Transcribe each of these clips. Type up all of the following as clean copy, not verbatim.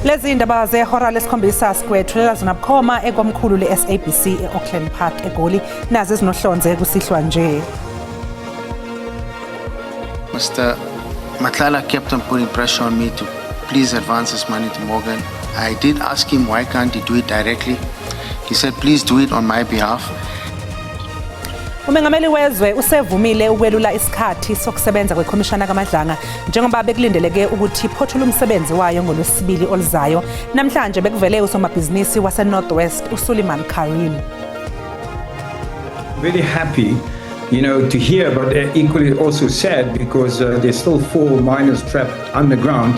Lezi indaba zehora lesikhombisa sikwethulela zona bukhoma ekomkhulu le-SABC e-Auckland Park eGoli nazo ezinohlonze kusihlwa nje. Mr. Matlala kept on putting pressure on me to please advance this money to Morgan. I did ask him why can't he do it directly. He said please do it on my behalf. Umengameli wezwe usevumile ukwelula isikhathi sokusebenza kwekhomishana kaMadlanga njengoba bekulindeleke ukuthi iphothule umsebenzi wayo ngoLwesibili olizayo. Namhlanje bekuvele usomabhizinisi wase-Northwest uSuleiman Karim. Very happy, to hear, but equally also sad because there's still 4 miners trapped underground.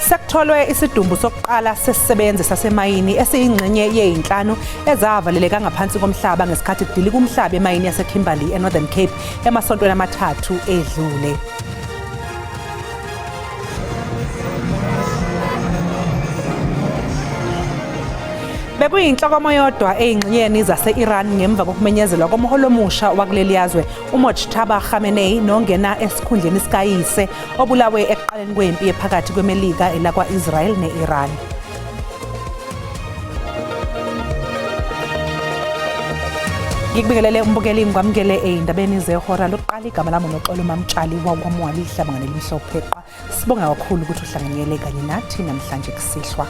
Sekutholwe isidumbu sokuqala sesisebenzi sasemayini esiyingxenye ye-5 ezavaleleka ngaphansi komhlaba ngesikhathi kudilika umhlaba emayini yaseKimberley eNorthern Cape emasontweni amathathu edlule. Bekuyinhloko yodwa eyingxenyeni zase-Iran ngemva kokumenyezelwa komholo omusha wakuleli yazwe uMojtaba Khamenei nongena esikhundleni sikayise obulawe ekuqaleni kwempi ephakathi kweMelika elakwa-Israel ne-Iran. Ngikubingelele umbukeli ngwamukele ey'ndabeni zehora lokuqala igama lami uNoxolo Mamtshali wakwamwali ihlabangane elimhlophe qha. Sibonga kakhulu ukuthi uhlanganyele kanye nathi namhlanje kusihlwa.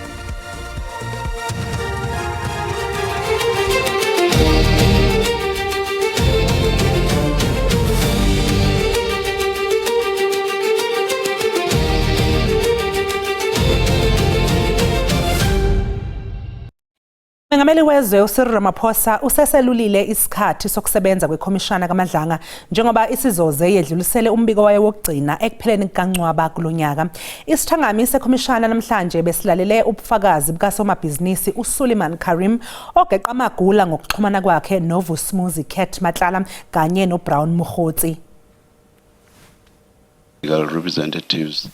Umengameli wezwe uCyril Ramaphosa useselulile isikhathi sokusebenza kwekhomishana kaMadlanga njengoba isizoze yedlulisele umbiko wayo wokugcina ekupheleni kukaNcwaba kulonyaka. Isithangami sekhomishana namhlanje besilalele ubufakazi bukasomabhizinisi uSuleiman Karim ogeqa amagula ngokuxhumana kwakhe noVusumuzi Cat Matlala kanye noBrown Mokgotsi.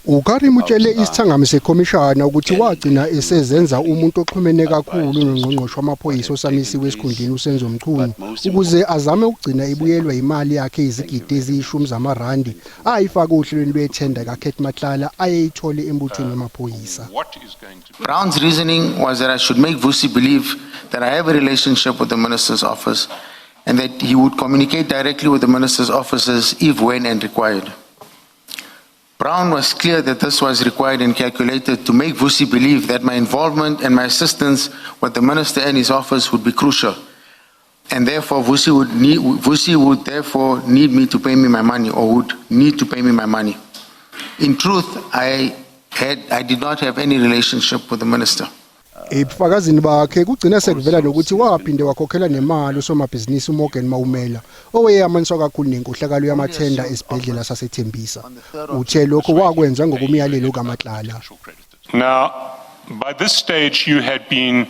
UKarim utshele isithangami sekhomishana ukuthi wagcina esezenza umuntu oxhumene kakhulu nongqongqoshe wamaphoyisa osamisiwe esikhundleni uSenzo Mchunu ukuze azame ukugcina ibuyelwa imali yakhe izigidi eziyishumi zamarandi ayifaka ohlelweni lwethenda kaCat Matlala ayeyithole embuthweni wamaphoyisa. Brown's reasoning was that I should make Vusi believe that I have a relationship with the minister's office and that he would communicate directly with the minister's officers if, when and required. Brown was clear that this was required and calculated to make Vusi believe that my involvement and my assistance with the minister and his office would be crucial, and therefore Vusi would therefore need me to pay me my money, or would need to pay me my money. In truth, I did not have any relationship with the minister. Ebufakazini bakhe kugcina sekuvela nokuthi waphinde wakhokhela nemali usomabhizinisi uMorgan Maumela oweyamaniswa kakhulu nenkohlakalo yamathenda esibhedlela saseThembisa. Uthe lokho wakwenza ngokumyalelo kaMatlala. Now, by this stage you had been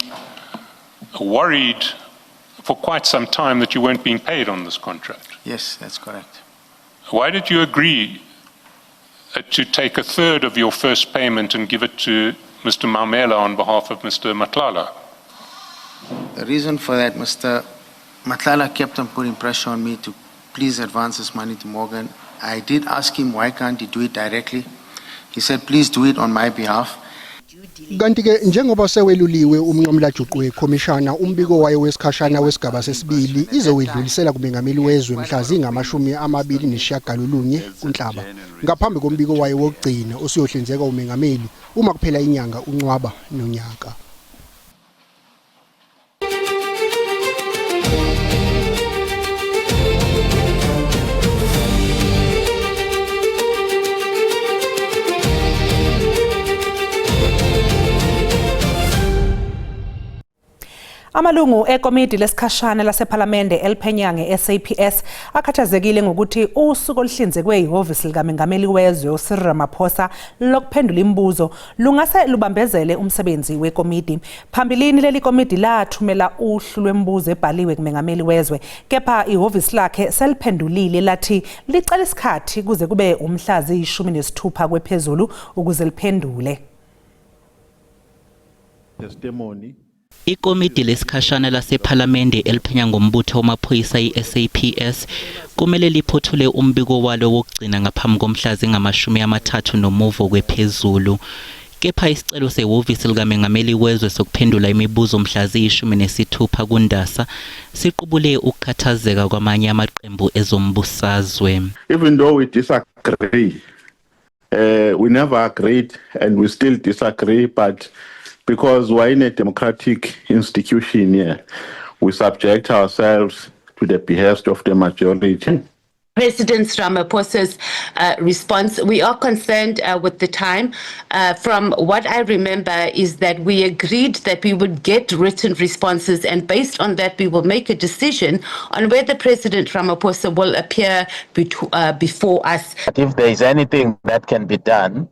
worried for quite some time that you weren't being paid on this contract. Yes, that's correct. Why did you agree to take a third of your first payment and give it to Mr. Maumela on behalf of Mr. Matlala? The reason for that, Mr. Matlala kept on putting pressure on me to please advance this money to Morgan. I did ask him why can't he do it directly. He said please do it on my behalf. Kanti ke njengoba seweluliwe umncomlajuqu wekhomishana umbiko wayo wesikhashana wesigaba sesibili izowedlulisela kumengameli wezwe mhla zingama-29 kuNhlaba ngaphambi kombiko wayo wokugcina osuyohlinzeka umengameli uma kuphela inyanga uNcwaba nonyaka. Amalungu ekomidi lesikhashana lasePhalamende eliphenya nge-SAPS akhathazekile ngokuthi usuku oluhlinzekwe ihhovisi likaMengameli wezwe uCyril Ramaphosa lokuphendula imibuzo lungase lubambezele umsebenzi wekomidi. Phambilini leli komidi lathumela uhlu lwemibuzo ebhaliwe kuMengameli wezwe, kepha ihhovisi lakhe seliphendulile lathi licela isikhathi kuze kube umhla zi-16 kwephezulu ukuze liphendule. Testimony. Ikomidi lesikhashana lasePhalamende eliphenya ngombutho wamaphoyisa i-SAPS kumele liphothule umbiko walo wokugcina ngaphambi komhla zingama-30 nomuvo kwephezulu. Kepha isicelo sehhovisi likamengameli wezwe sokuphendula imibuzo mhla ziyi-16 kuNdasa siqubule ukukhathazeka kwamanye amaqembu ezombusazwe. Even though we disagree, we never agreed and we still disagree, but because we're in a democratic institution here, we subject ourselves to the behest of the majority. President Ramaphosa's response, we are concerned with the time. From what I remember is that we agreed that we would get written responses, and based on that we will make a decision on whether President Ramaphosa will appear before us. If there is anything that can be done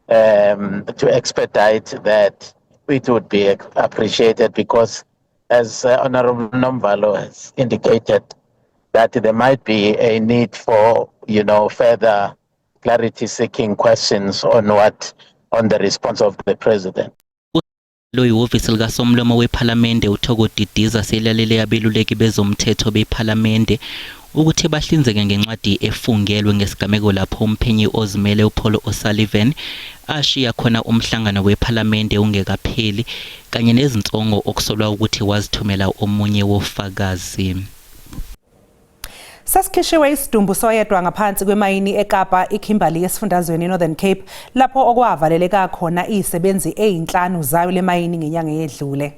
to expedite that, it would be appreciated, because as Honorable Nomvalo has indicated, that there might be a need for, further clarity-seeking questions on the response of the president. Ihhovisi likasomlomo wePhalamende uThoko Didiza selalele abeluleki bezomthetho bePhalamende ukuthi bahlinzeke ngencwadi efungelwe ngesigameko lapho umphenyi ozimele uPaul O'Sullivan ashiya khona umhlangano wePhalamende ungekapheli kanye nezinsongo okusolwa ukuthi wazithumela omunye wofakazi. Sasikhishiwe isidumbu soyedwa ngaphansi kwemayini eKapa iKimberley esifundazweni eNorthern Cape lapho okwavaleleka khona izisebenzi ezi5 zayo lemayini ngenyanga edlule.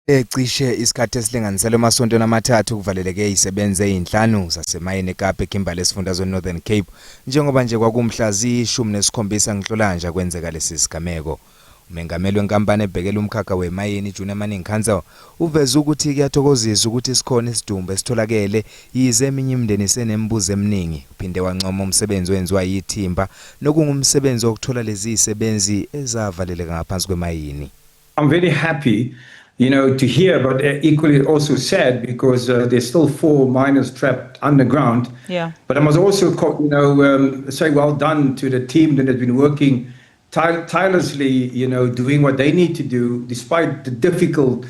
Ecishe isikhathi esilinganiselwe emasontweni amathathu kuvaleleke izisebenzi ezi5 zasemayini eKapa eKimberley esifundazweni eNorthern Cape njengoba nje kwakumhla zi-17 Nhlolanja kwenzeka lesi sigameko. Umengameli wenkampani ebhekela umkhakha wemayini Junior Manning Council uveza ukuthi kuyathokozisa ukuthi sikhona isidumbu esitholakele yize eminye imindeni isenembuzo eminingi uphinde wancoma umsebenzi wenziwa yithimba nokungumsebenzi wokuthola lezi zisebenzi ezavaleleka ngaphansi kwemayini. I'm very happy, to hear, but equally also sad because there's still 4 miners trapped underground. Yeah. But I must also, say well done to the team that has been working tirelessly, doing what they need to do despite the difficult,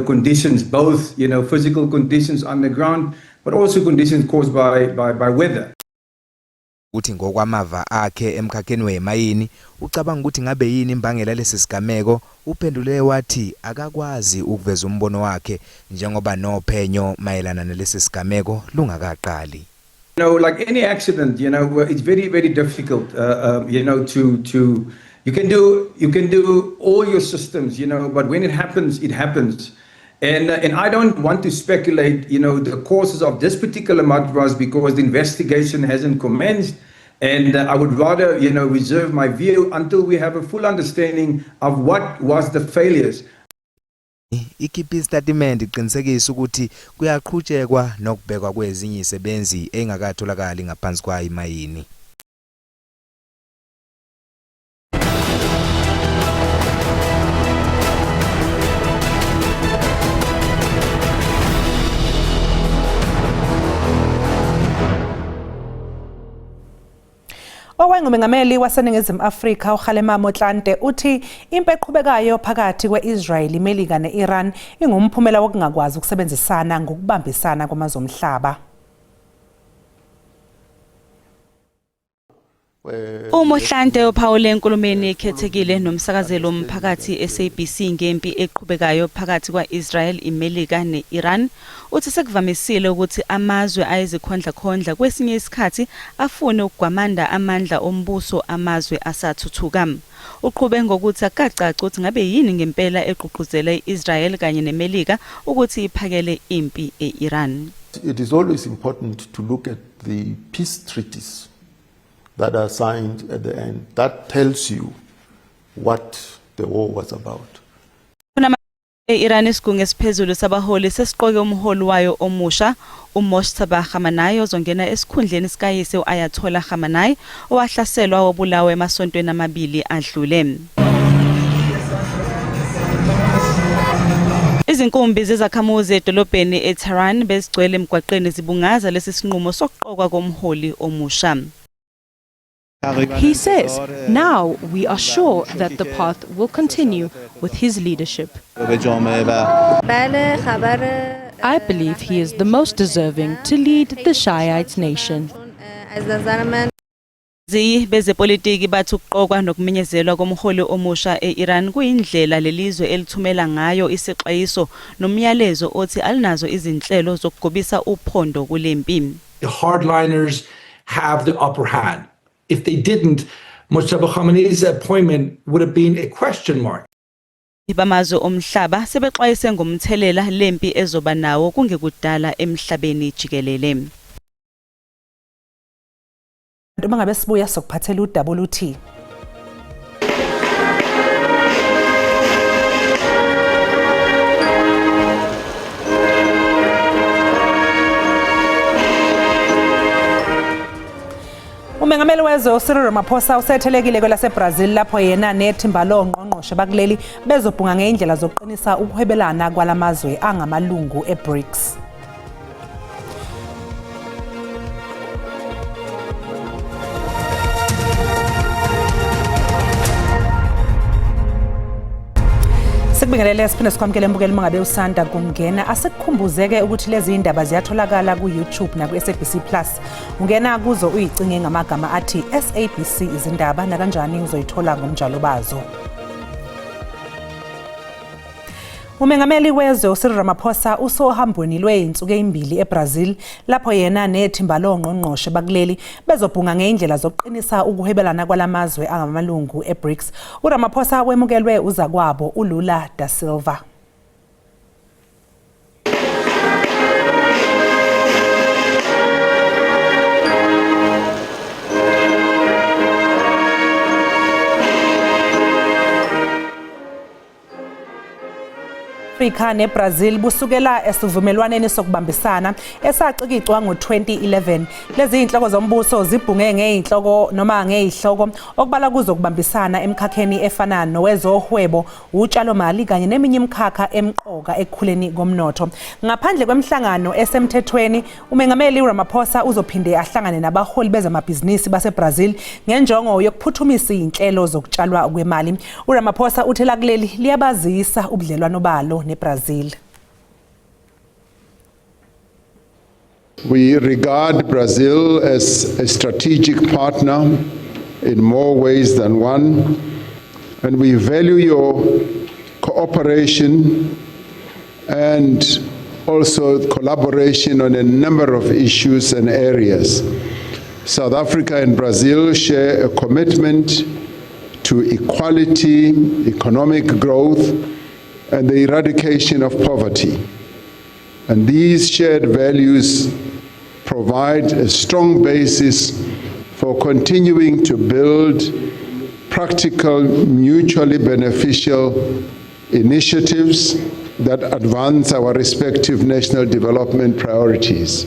conditions, both, physical conditions underground, but also conditions caused by weather. Uthi ngokwamava akhe emkhakheni wemayini ucabanga ukuthi ngabe yini imbangela lesi sigameko uphendule wathi akakwazi ukuveza umbono wakhe njengoba nophenyo mayelana nalesi sigameko lungakaqali. Like any accident, it's very, very difficult, you can do all your systems, but when it happens, it happens. And I don't want to speculate, the causes of this particular mud rust because the investigation hasn't commenced. And I would rather, reserve my view until we have a full understanding of what was the failures. Ikhipha istatement iqinisekisa ukuthi kuyaqhutshekwa nokubhekwa kwezinye izisebenzi engakatholakali ngaphansi kwayo imayini. Owengumengameli waseNingizimu Afrika uKgalema Motlanthe uthi impi eqhubekayo phakathi kweIsrael, iMelika neIran ingumphumela wokungakwazi ukusebenzisana ngokubambisana kwamazwe omhlaba. uMotlanthe uphawule enkulumeni ekhethekile nomsakazelo umphakathi SABC ngempi eqhubekayo phakathi kwaIsrael, iMelika neIran uthi sekuvamisile ukuthi amazwe ayezikhondla kwesinye isikhathi afune ukugwamanda amandla ombuso amazwe asathuthuka. Uqhube ngokuthi akacaci ukuthi ngabe yini ngempela eqhuquzela iIsrael kanye neMelika ukuthi iphakele impi eIran. It is always important to look at the peace treaties that are signed at the end. That tells you what the war was about. Iran isigungu esiphezulu sabaholi sesiqoke umholi wayo omusha uMojtaba Khamenei ozongena esikhundleni sikayise uAyatollah Khamenei owahlaselwa wabulawa emasontweni amabili adlule. Izinkumbi zezakhamuzi edolobheni eTehran bezigcwele emgwaqeni zibungaza lesi sinqumo sokuqokwa komholi omusha. He says, now we are sure that the path will continue with his leadership. I believe he is the most deserving to lead the Shiite nation. Bezepolitiki bathi ukuqokwa nokumenyezelwa komholi omusha e-Iran kuyindlela lelizwe elithumela ngayo isixwayiso nomyalezo othi alinazo izinhlelo zokugobisa uphondo kulempi. The hardliners have the upper hand. If they didn't, Mujtaba Khamenei's appointment would have been a question mark. Bamazwe omhlaba sebexwayise ngomthelela lempi ezoba nawo kungekudala emhlabeni jikelele. Uma ngabe sibuya sokuphathela uWT. Umengameli wezwe Cyril Ramaphosa usethelekile kwelaseBrazil lapho yena nethimba ongqongqoshe bakuleli bezobhunga ngeindlela zokuqinisa ukuhwebelana kwalamazwe angamalungu eBRICS. Sikubingelele siphinde sikwamukele imbukelo mangabe usanda kungena asikukhumbuzeke ukuthi lezi indaba ziyatholakala ku YouTube na ku SABC Plus. Ungena kuzo uyicinge ngamagama athi SABC izindaba na kanjani uzoyithola ngomjalo bazo. Umengameli wezwe Cyril Ramaphosa usohambweni lweinsuku ezimbili eBrazil lapho yena nethimba ongqongqoshe bakuleli bezobhunga ngeindlela zokuqinisa ukuhwebelana kwalamazwe angamalungu eBRICS. uRamaphosa wemukelwe uzakwabo uLula da Silva. Afrika neBrazil busukela esivumelwaneni sokubambisana esacikicwa ngo-2011. Lezi inhloko zombuso zibhunge ngeinhloko noma ngeihloko okubala kuzo kubambisana emkhakheni efana nowezohwebo, utshalo mali kanye neminye imkhakha emqoka ekukhuleni komnotho. Ngaphandle kwemhlangano esemthethweni, umengameli Ramaphosa uzophinde ahlangane nabaholi bezamabhizinisi baseBrazil ngenjongo yokuphuthumisa izinhlelo zokutshalwa kwemali. uRamaphosa uthela kuleli liyabazisa ubudlelwano balo Brazil. We regard Brazil as a strategic partner in more ways than one, and we value your cooperation and also collaboration on a number of issues and areas. South Africa and Brazil share a commitment to equality, economic growth, and the eradication of poverty. And these shared values provide a strong basis for continuing to build practical, mutually beneficial initiatives that advance our respective national development priorities.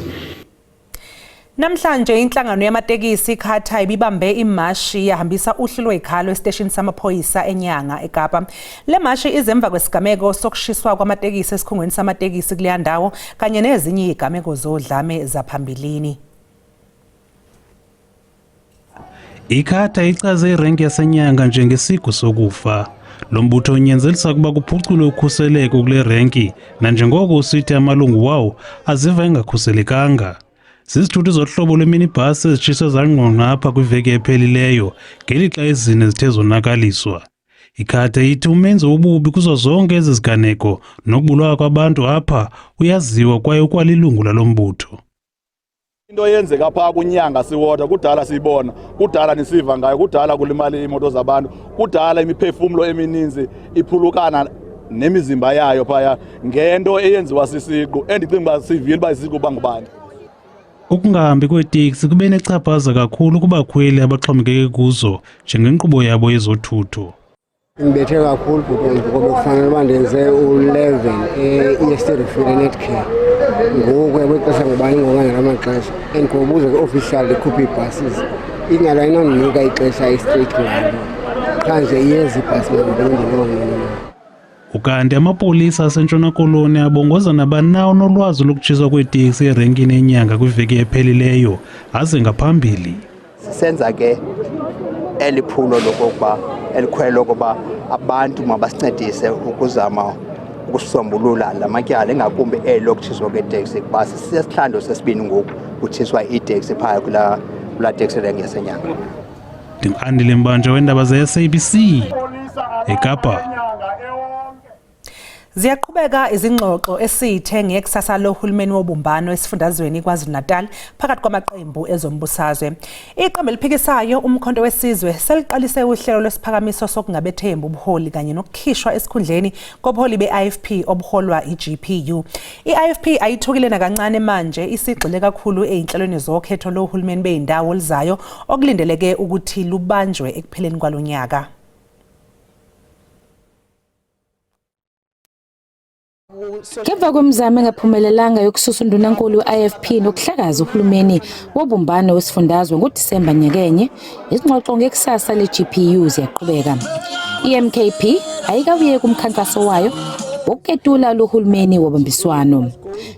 Namhlanje inhlangano yamatekisi iKhathai ibibambe imashi yahambisa uhlu lwezikhalo esiteshini samaphoyisa eNyanga eKapa. Le mashi izemva kwesigameko sokushiswa kwamatekisi esikhungweni samatekisi kuleya ndawo kanye nezinye izigameko zodlame zaphambilini. iKhathai ichaze irenki yaseNyanga njengesigu sokufa. Lo mbutho unyenzelisa kuba kuphuculwe ukhuseleko kule renki nanjengoko usithi amalungu wawo aziva engakhuselekanga. Zizithuthi zohlobo lweminibus ezitshiswe zangqongqa apha kwiveki ephelileyo ngelixa ezine zithe zonakaliswa. iKhathai ithi umenzi wobubi kuzo zonke ezi ziganeko nokubulawa kwabantu apha uyaziwa kwaye ukwalilungu lalo mbutho. Into yenzeka pha kuNyanga siwodwa kudala siyibona, kudala nisiva ngayo, kudala kulimala imoto zabantu, kudala imiphefumulo emininzi iphulukana nemizimba yayo phaya ngento eyenziwa sisiqu endicinga uba sivile uba isisiqu bangubani. Ukungahambi kweeteksi kube nechaphaza kakhulu kubakhweli abaxhomekeke kuzo njengenkqubo yabo yezothutho. Ngibethe kakhulu ngoba kufanele uba ndenze u-11 e-EST Refuel Netcare. Ngoku kwexesha ngubani ngokanye lamaxesha andikubuze ke-official ikhuphe iibhasis ingalo ayinondinika ixesha i-straight ngalo qha nje iyeza ibhasi mandibendilona. Ukanti amapolisa asentshona koloni abongoza nabanawo nolwazi lokutshiswa kweeteksi erenkini eNyanga kwiveki ephelileyo aze ngaphambili. Senza ke eliphulo lokuba elikhwelo lokuba abantu mabasincedise ukuzama ukusombulula lamatyala engakumbi elokutshiswa kweeteksi kuba sisesihlando sesibini ngoku kutshiswa iiteksi phaya kula teksi renki yaseNyanga. Ndingandile Mbanje wendaba ze-SABC eKapa. Ziyaqhubeka izingxoxo esithe ngekusasa lohulumeni wobumbano esifundazweni KwaZulu-Natal phakathi kwamaqembu ezombusazwe. Iqembu eliphikisayo umkhonto wesizwe seliqalise uhlelo lwesiphakamiso sokungabethembu ubuholi kanye nokukhishwa esikhundleni kobuholi be-IFP obuholwa iGPU. I-IFP ayithukile nakancane manje isigxile kakhulu ey'nhlelweni zokhetho lohulumeni bey'ndawo oluzayo okulindeleke ukuthi lubanjwe ekupheleni kwalonyaka. Ngemva kwemizamo engaphumelelanga yokususa undunankulu we-IFP nokuhlakaza uhulumeni wobumbano wesifundazwe ngoDisemba nyekenye, izingxoxo ngekusasa le-GPU ziyaqhubeka. I-MKP ayikabuye kumkhankaso wayo wokuketula lohulumeni wobambiswano.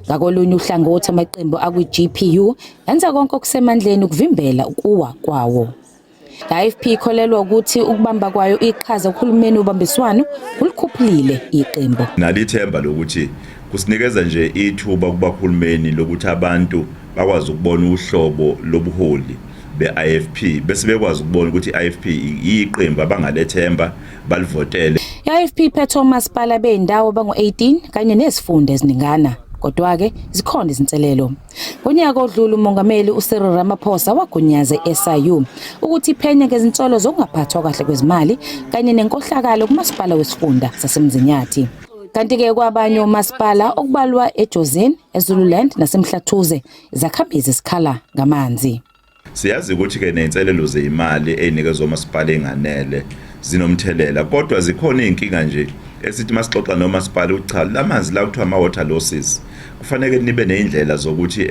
Ngakolunye uhlangothi amaqembu akwi-GPU enza konke okusemandleni ukuvimbela ukuwa kwawo. I-IFP ikholelwa ukuthi ukubamba kwayo iqhaza uhulumeni wobambiswano kulikhuphulile iqembu. Nalithemba lokuthi kusinikeza nje ithuba kubahulumeni lokuthi abantu bakwazi ukubona uhlobo lobuholi be-IFP bese bekwazi ukubona ukuthi i-IFP iqembu abangalethemba balivotele. I-IFP iphethe omasipala bey'ndawo bangu-18 kanye nezifunda eziningana. Kodwa-ke zikhona izinselelo. Ngonyaka odlula umongameli uCyril Ramaphosa wagunyaza i-SIU ukuthi iphenye ngezinsolo zokungaphathwa kahle kwezimali kanye nenkohlakalo kumasipala wesifunda saseMzinyathi. Kanti-ke kwabanye omasipala okubalwa eJozini, eZululand naseMhlathuze izakhamuzi ezikhala ngamanzi. Siyazi ukuthi-ke ney'nselelo zeyimali ey'nikezwa omasipala enganele zinomthelela, kodwa zikhona iy'nkinga nje esithi masixoxa nomasipala ucha lamanzi la kuthiwa ama-water losses kufanele nibe ney'ndlela zokuthi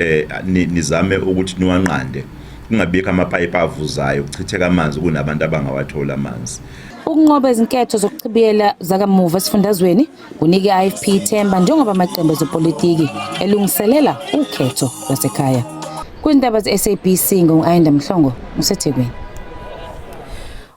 nizame ukuthi niwanqande kungabikho amapayipi avuzayo kuchitheka amanzi kunabantu abangawathola amanzi. Ukunqoba izinketho zokuchibiyela zakamuva esifundazweni kunika i-IFP ithemba njengoba amaqembu ezopolitiki elungiselela ukhetho lwasekhaya. Kwindaba ze-SABC ngu-Ayinda Mhlongo useThekwini.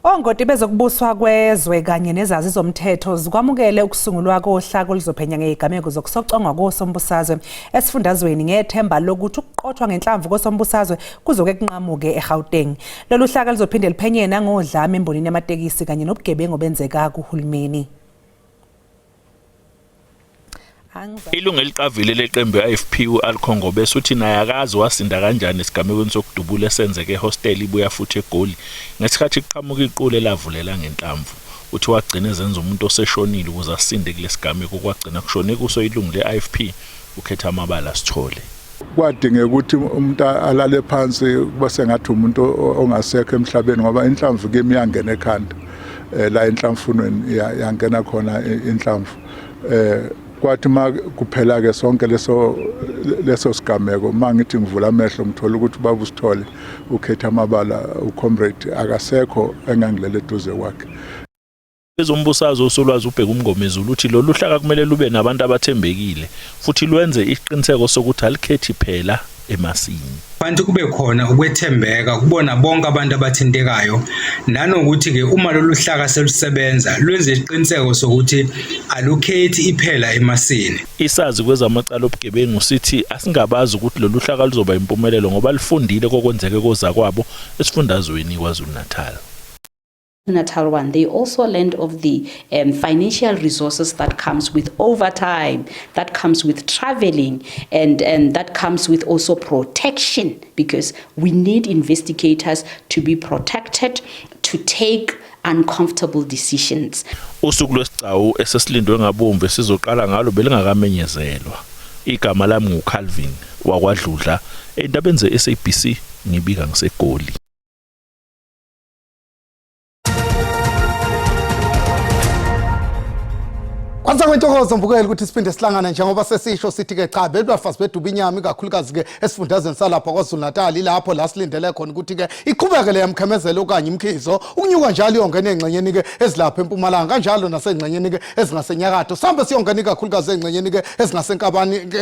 Ongoti bezokubuswa kwezwe kanye nezazi zomthetho zikwamukele ukusungulwa kohlaka oluzophenya ngeigameko zokusocongwa kosombusazwe esifundazweni ngethemba lokuthi ukuqothwa ngenhlamvu kosombusazwe kuzoke kunqamuke eGauteng. Lolu hlaka lizophinde liphenye nangodlame embonini yamatekisi kanye nobugebengu obenzeka kuhulumeni. Ilungu eliqavile leqembu le-IFP u-Alkhongo besuthi naye akazi wasinda kanjani esigamekweni sokudubula esenzeke ehostel ibuya futhi eGoli ngesikhathi kuqhamuka iqule lavulela ngenhlamvu. Uthi wagcina ezenza umuntu oseshonile ukuze asinde kulesigameko kwagcina kushone kuso ilungu le-IFP ukhetha amabala sithole. Kwadingeka ukuthi umuntu alale phansi kuba sengathi umuntu ongasekho emhlabeni ngoba inhlamvu ke imiyangena ekhanda la enhlamfunweni yangena khona inhlamvu. Kwathi ma kuphela ke sonke leso sigameko mangithi ngivula amehlo ngithola ukuthi baba uSithole ukhetha amabala ucomrade akasekho engangilele eduze kwakhe. Ezombusazwe usolwazi ubheka uMngomezulu uthi lolu hlaka kumele lube nabantu abathembekile futhi lwenze isiqiniseko sokuthi alikhethi phela emasini. Abantu kube khona ukwethembeka kubona bonke abantu abathintekayo nanokuthi ke uma lolu hlaka selusebenza lwenze isiqiniseko sokuthi alukhethi iphela emasini. Isazi kwezamacala obugebengu sithi asingabazi ukuthi lolu hlaka luzoba impumelelo ngoba lifundile kokwenzeke kozakwabo esifundazweni KwaZulu-Natal. Natal one, they also learned of the financial resources that comes with overtime, that comes with traveling, and that comes with also protection, because we need investigators to be protected, to take uncomfortable decisions. Usuku lwesicau esesilindwe ngabomvu sizoqala ngalo belingakamenyezelwa. Igama lami nguCalvin wakwaDludla endabeni ze-SABC ngibika ngiseGoli. Kwanza kwentokozo mbukeli ukuthi siphinde sihlangana njengoba sesisho sithi ke cha bebafazi beduba inyama ikakhulukazi ke esifundazweni salapha KwaZulu-Natal lapho la silindele khona ukuthi ke iqhubeke le yamkhemezelo okanye imkhizo ukunyuka njalo iyongena engxenyeni ke ezilapha eMpumalanga kanjalo nasengxenyeni ke ezingasenyakatho sambe siyongena ikakhulukazi engxenyeni ke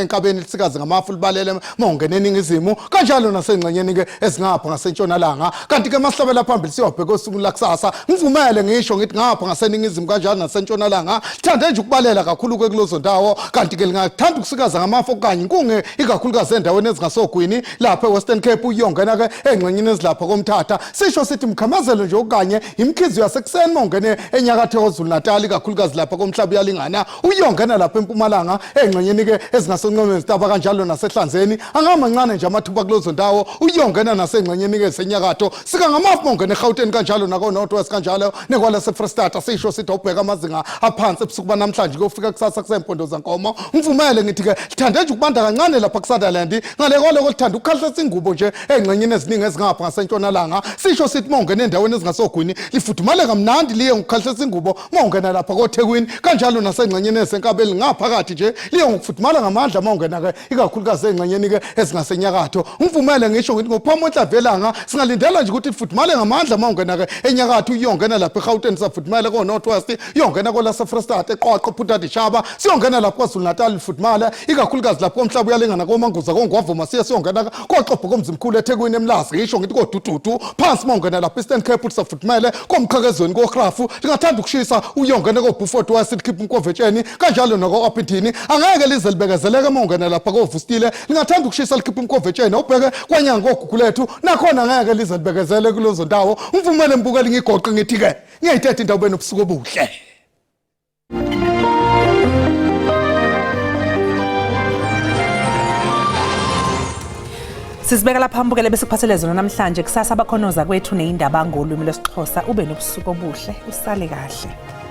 enkabeni lisikazi ngamafu libalele mongena eningizimu kanjalo nasengxenyeni ke ezingapha ngasentshonalanga kanti ke masihlabela phambili siyobheka osuku lakusasa ngivumele ngisho ngithi ngapha ngaseningizimu kanjalo nasentshonalanga thande nje liyasabalela kakhulu kulezo ndawo kanti ke lingathanda ukusikaza ngamafa okanye inkunge ikakhulukazi endaweni ezingasogwini lapha eWestern Cape uyongena ke engxenyeni ezilapha komthatha sisho sithi mkhamazelo nje okanye imkhizo yasekuseni mongene enyakatho yoZulu Natal ikakhulukazi lapha komhlaba uyalingana uyongena lapha eMpumalanga engxenyeni ke ezingasonqomeni zitaba kanjalo nasehlanzeni angamancane nje amathuba kulezo ndawo uyongena nasengxenyeni ke senyakatho sika ngamafa mongene eGauteng kanjalo nako North West kanjalo nekwala seFreestata sisho sithi ubheka amazinga aphansi ebusuku namhlanje kufika kusasa kusempondo zankomo ngivumele ngithi ke lithande nje ukubanda kancane lapha kuSutherland ngale kwalo lithanda ukukhahlisa ingubo nje engxenyeni eziningi ezingapha ngasentshonalanga sisho sithi mongene endaweni ezingasogwini lifudumale kamnandi liye ngokukhahlisa ingubo mongena lapha koThekwini kanjalo nasengxenyeni esenkabeli ngaphakathi nje liye ngokufudumala ngamandla mongena ke ikakhulukazi engxenyeni ke ezingasenyakatho ngivumele ngisho ngithi ngophamo ehlavelanga singalindela nje ukuthi lifudumale ngamandla mongena ke enyakatho uyongena lapha eGauteng safudumale ko North West yongena kola seFreestata eQwaqwa Phutha Shaba siyongena lapha kwaZulu Natal lifudumale ikakhulukazi lapha komhlaba uyalingana koManguza koNgwavuma siyongena koXhobho komzimkhulu eThekwini eMlazi ngisho ngithi koDududu phansi mongena lapha Eastern Cape safudumale komqhekezweni koGrafu lingathanda ukushisa uyongena koBuford West likhipha inkovetsheni kanjalo nako Apithini angeke lize libekezeleke mongena lapha koVustile lingathanda ukushisa likhipha inkovetsheni ubheke kwanyanga koGugulethu nakhona angeke lize libekezele kulezo ndawo ngivumele mbukeli ngigoqe ngithi ke ngiyayithetha into benobusuku obuhle. Sisibeka lapha ambukele bese kuphathele zona namhlanje kusasa bakhonoza kwethu neindaba ngolwimi lwesiXhosa ube nobusuku obuhle usale kahle.